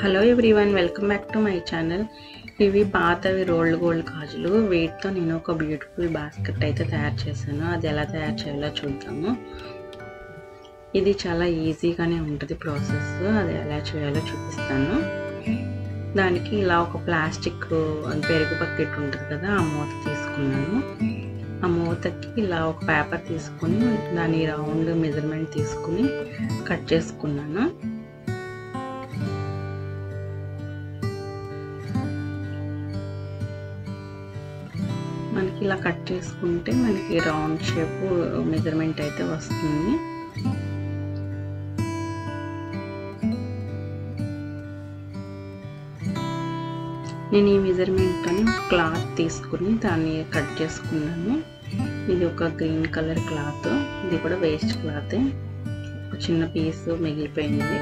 Hello everyone, welcome back to my channel. ఇవి పాతవి rolled gold గాజులు. వీటితో నేను ఒక బ్యూటిఫుల్ బాస్కెట్ అయితే తయారు చేశాను. అది ఎలా తయారు చేయాలో చూద్దాము. ఇది చాలా ఈజీగానే ఉంటుంది ప్రాసెస్. అది ఎలా చేయాలో చూపిస్తాను. దానికి ఇలా ఒక ప్లాస్టిక్ పెరుగు బకెట్ ఉంటుంది కదా, ఆ మూత తీసుకున్నాను. ఆ మూతకి ఇలా ఒక పేపర్ తీసుకుని దాని రౌండ్ మెజర్మెంట్ తీసుకుని కట్ చేసుకున్నాను. మనకి ఇలా కట్ చేసుకుంటే మనకి రౌండ్ షేప్ మెజర్మెంట్ అయితే వస్తుంది. నేను ఈ మెజర్మెంట్తో క్లాత్ తీసుకుని దాన్ని కట్ చేసుకున్నాను. ఇది ఒక గ్రీన్ కలర్ క్లాత్. ఇది కూడా వేస్ట్ క్లాత్. ఒక చిన్న పీస్ మిగిలిపోయింది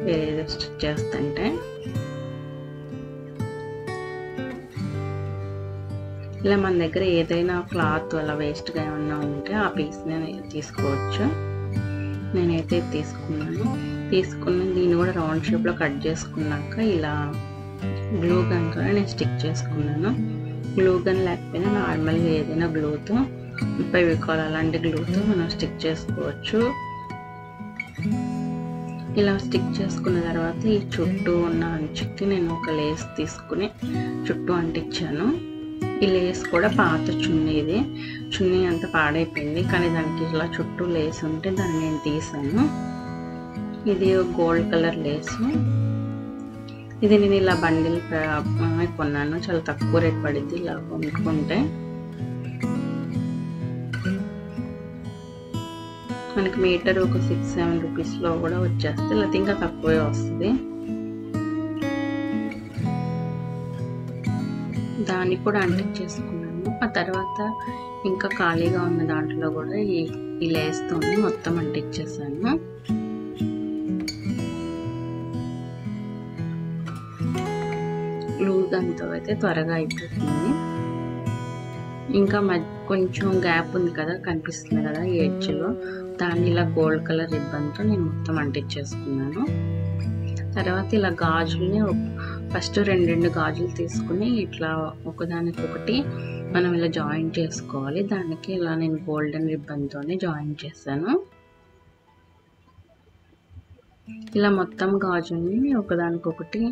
వేరే స్టిచ్ చేస్తుంటే. ఇలా మన దగ్గర ఏదైనా క్లాత్ అలా వేస్ట్గా ఏమన్నా ఉంటే ఆ పీస్ని తీసుకోవచ్చు. నేనైతే తీసుకుని దీన్ని కూడా రౌండ్ షేప్లో కట్ చేసుకున్నాక ఇలా గ్లూ గన్తో నేను స్టిక్ చేసుకున్నాను. గ్లూ గన్ లేకపోయినా నార్మల్గా ఏదైనా గ్లూతో, ఫెవికాల్ అలాంటి గ్లూతో మనం స్టిక్ చేసుకోవచ్చు. ఇలా స్టిక్ చేసుకున్న తర్వాత ఈ చుట్టూ ఉన్న అంచుకి నేను ఒక లేస్ తీసుకుని చుట్టూ అంటించాను. ఈ లేస్ కూడా పాత చున్నీ అంతా పాడైపోయింది, కానీ దానికి ఇలా చుట్టూ లేస్ ఉంటే దాన్ని నేను తీసాను. ఇది గోల్డ్ కలర్ లేసు. ఇది నేను ఇలా బండిల్ కొన్నాను, చాలా తక్కువ రేట్ పడింది ఇలా కొనుక్కుంటే. మనకి మీటర్ ఒక 6-7 రూపీస్లో కూడా వచ్చేస్తే, లేకపోతే ఇంకా తక్కువే వస్తుంది. దాన్ని కూడా అంటించేసుకున్నాను. ఆ తర్వాత ఇంకా ఖాళీగా ఉన్న దాంట్లో కూడా ఈ లేస్తో మొత్తం అంటించేసాను. గ్లూ గన్తో అయితే త్వరగా అయిపోతుంది. ఇంకా కొంచెం గ్యాప్ ఉంది కదా, కనిపిస్తుంది కదా ఈ ఎడ్జ్లో, దాన్ని ఇలా గోల్డ్ కలర్ రిబ్బన్తో నేను మొత్తం అంటించేసుకున్నాను. తర్వాత ఇలా గాజుల్ని ఫస్ట్ రెండు గాజులు తీసుకుని ఇట్లా ఒకదానికొకటి మనం ఇలా జాయింట్ చేసుకోవాలి. దానికి ఇలా నేను గోల్డెన్ రిబ్బన్తోనే జాయింట్ చేశాను. ఇలా మొత్తం గాజుల్ని ఒకదానికొకటి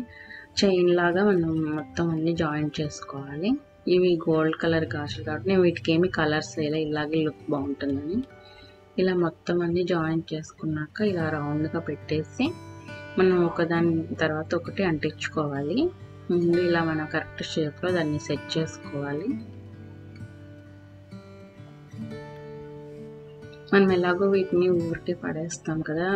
చైన్ లాగా మనం మొత్తం అన్ని జాయింట్ చేసుకోవాలి. ఇవి గోల్డ్ కలర్ గాజులు కాబట్టి నేను వీటికి ఏమి కలర్స్ వేయలే, ఇలాగే లుక్ బాగుంటుందని. ఇలా మొత్తం అన్ని జాయింట్ చేసుకున్నాక ఇలా రౌండ్గా పెట్టేసి మనం ఒకదాని తర్వాత ఒకటి అంటించుకోవాలి. ముందు ఇలా మన కరెక్ట్ షేప్లో దాన్ని సెట్ చేసుకోవాలి. మనం ఎలాగో వీటిని ఊరికి పడేస్తాం కదా,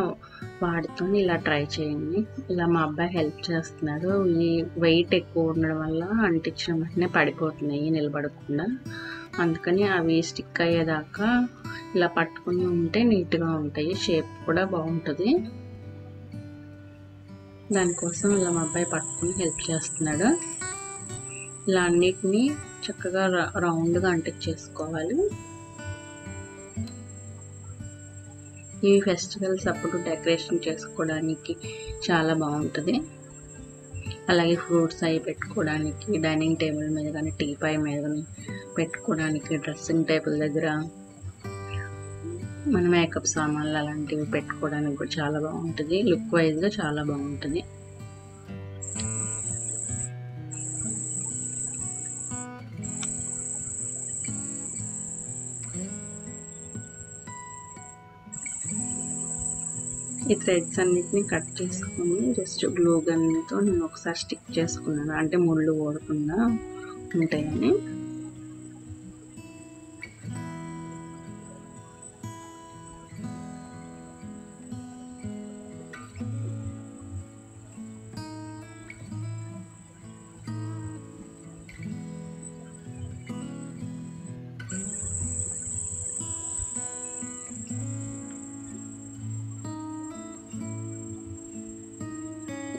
వాటితో ఇలా ట్రై చేయండి. ఇలా మా అబ్బాయి హెల్ప్ చేస్తున్నాడు. ఈ వెయిట్ ఎక్కువ ఉండడం వల్ల అంటించిన వెంటనే పడిపోతున్నాయి నిలబడకుండా. అందుకని అవి స్టిక్ అయ్యేదాకా ఇలా పట్టుకుని ఉంటే నీట్గా ఉంటాయి, షేప్ కూడా బాగుంటుంది. దానికోసం ఇలా మా అబ్బాయి పట్టుకుని హెల్ప్ చేస్తున్నాడు. ఇలా అన్నిటినీ చక్కగా రౌండ్గా అంటించేసుకోవాలి. ఇవి ఫెస్టివల్స్ అప్పుడు డెకరేషన్ చేసుకోవడానికి చాలా బాగుంటుంది. అలాగే ఫ్రూట్స్ అవి పెట్టుకోవడానికి, డైనింగ్ టేబుల్ మీద కానీ టీపాయ్ మీద కానీ పెట్టుకోవడానికి, డ్రెస్సింగ్ టేబుల్ దగ్గర మన మేకప్ సామాన్లు అలాంటివి పెట్టుకోవడానికి కూడా చాలా బాగుంటుంది. లుక్ వైజ్గా చాలా బాగుంటుంది. ఈ థ్రెడ్స్ అన్నిటిని కట్ చేసుకుని జస్ట్ గ్లూ గన్తో నేను ఒకసారి స్టిక్ చేసుకున్నాను, అంటే ముళ్ళు ఓడకుండా ఉంటాయని.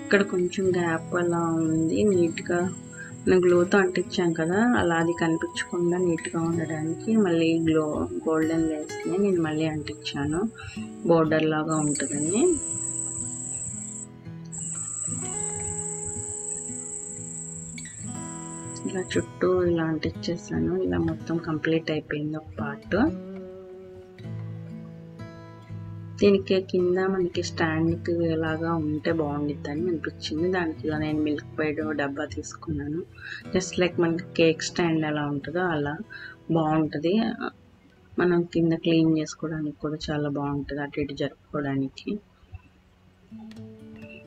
ఇక్కడ కొంచెం గ్యాప్ అలా ఉంది, నీట్గా నేను గ్లూతో అంటించాం కదా, అలా అది కనిపించకుండా నీట్గా ఉండడానికి మళ్ళీ గోల్డెన్ లేస్ని నేను మళ్ళీ అంటించాను, బోర్డర్ లాగా ఉంటుందని. ఇలా చుట్టూ ఇలా అంటించేసాను. ఇలా మొత్తం కంప్లీట్ అయిపోయింది ఒక పార్ట్. దీనికి కింద మనకి స్టాండ్కి లాగా ఉంటే బాగుండిద్దని అనిపించింది. దానికి ఇలా నేను మిల్క్ వైడ్ డబ్బా తీసుకున్నాను. జస్ట్ లైక్ మనకి కేక్ స్టాండ్ ఎలా ఉంటుందో అలా బాగుంటుంది. మనం కింద క్లీన్ చేసుకోవడానికి కూడా చాలా బాగుంటుంది, అటు ఇటు జరుపుకోవడానికి.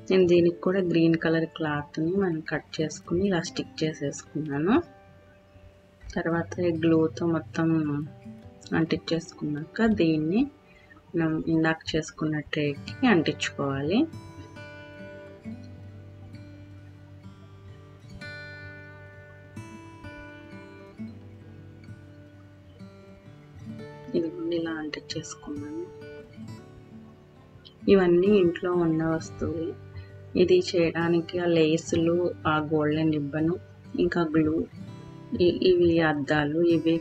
నేను దీనికి కూడా గ్రీన్ కలర్ క్లాత్ని మనం కట్ చేసుకుని ఇలా స్టిక్ చేసేసుకున్నాను. తర్వాత గ్లూతో మొత్తం అంటించేసుకున్నాక దీన్ని మనం ఇందాక చేసుకున్న ట్రేకి అంటించుకోవాలి. ఇది ఇలా అంటించేసుకున్నాను. ఇవన్నీ ఇంట్లో ఉన్న వస్తువులు. ఇది చేయడానికి ఆ లేసులు, ఆ గోల్డెన్ రిబ్బను, ఇంకా గ్లూ, ఇవి అద్దాలు, ఇవి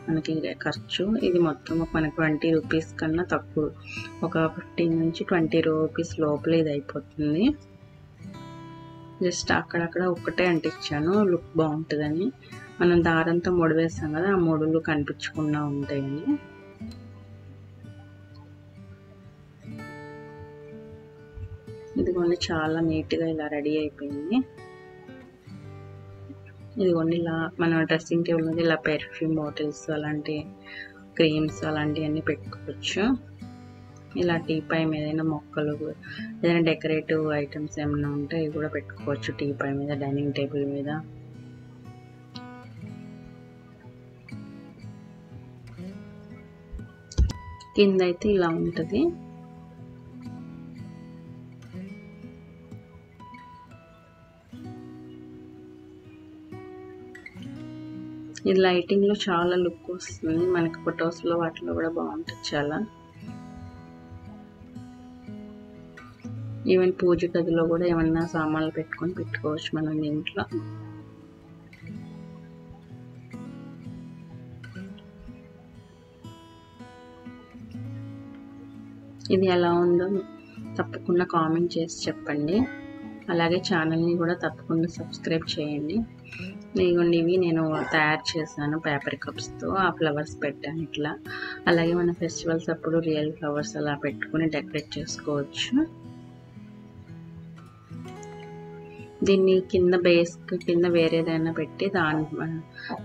మనకి ఖర్చు. ఇది మొత్తం మనకు 20 రూపీస్ కన్నా తక్కువ, ఒక 15 నుంచి 20 రూపీస్ లోపల ఇది అయిపోతుంది. జస్ట్ అక్కడక్కడ ఒక్కటే అంటించాను, లుక్ బాగుంటుందని. మనం దారంతో ముడి వేస్తాం కదా, ఆ ముడులు కనిపించకుండా ఉంటాయని. ఇదిగోండి చాలా నీట్గా ఇలా రెడీ అయిపోయింది. ఇదిగోండి ఇలా మన డ్రెస్సింగ్ టేబుల్ మీద ఇలా పెర్ఫ్యూమ్ బాటిల్స్, అలాంటి క్రీమ్స్, అలాంటివన్నీ పెట్టుకోవచ్చు. ఇలా టీపై మీద ఏదైనా మొక్కలు, ఏదైనా డెకరేటివ్ ఐటమ్స్ ఏమైనా ఉంటే ఇవి కూడా పెట్టుకోవచ్చు టీపై మీద, డైనింగ్ టేబుల్ మీద. కింద అయితే ఇలా ఉంటుంది. ఇది లైటింగ్ లో చాలా లుక్ వస్తుంది, మనకి ఫొటోస్ లో వాటిలో కూడా బాగుంటుంది చాలా. ఈవెన్ పూజ గదిలో కూడా ఏమన్నా సామాన్లు పెట్టుకోవచ్చు మనం ఇంట్లో. ఇది ఎలా ఉందో తప్పకుండా కామెంట్ చేసి చెప్పండి. అలాగే ఛానల్ని కూడా తప్పకుండా సబ్స్క్రైబ్ చేయండి. ఇవి నేను తయారు చేశాను పేపర్ కప్స్తో. ఆ ఫ్లవర్స్ పెట్టాను ఇట్లా. అలాగే మన ఫెస్టివల్స్ అప్పుడు రియల్ ఫ్లవర్స్ అలా పెట్టుకుని డెకరేట్ చేసుకోవచ్చు. దీన్ని కింద బేస్ కింద వేరేదైనా పెట్టి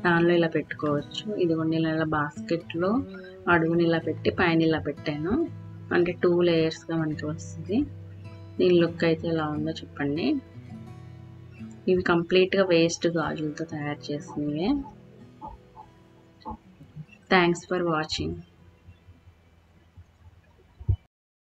దానిలో ఇలా పెట్టుకోవచ్చు. ఇదిగోండి ఇలా బాస్కెట్లో అడుగుని ఇలా పెట్టి పైన ఇలా పెట్టాను. అంటే 2 లేయర్స్గా మనకి వస్తుంది. దీని లుక్ అయితే ఎలా ఉందో చెప్పండి. ఇవి కంప్లీట్గా వేస్ట్ గాజులతో తయారు చేసినవి. Thanks for watching.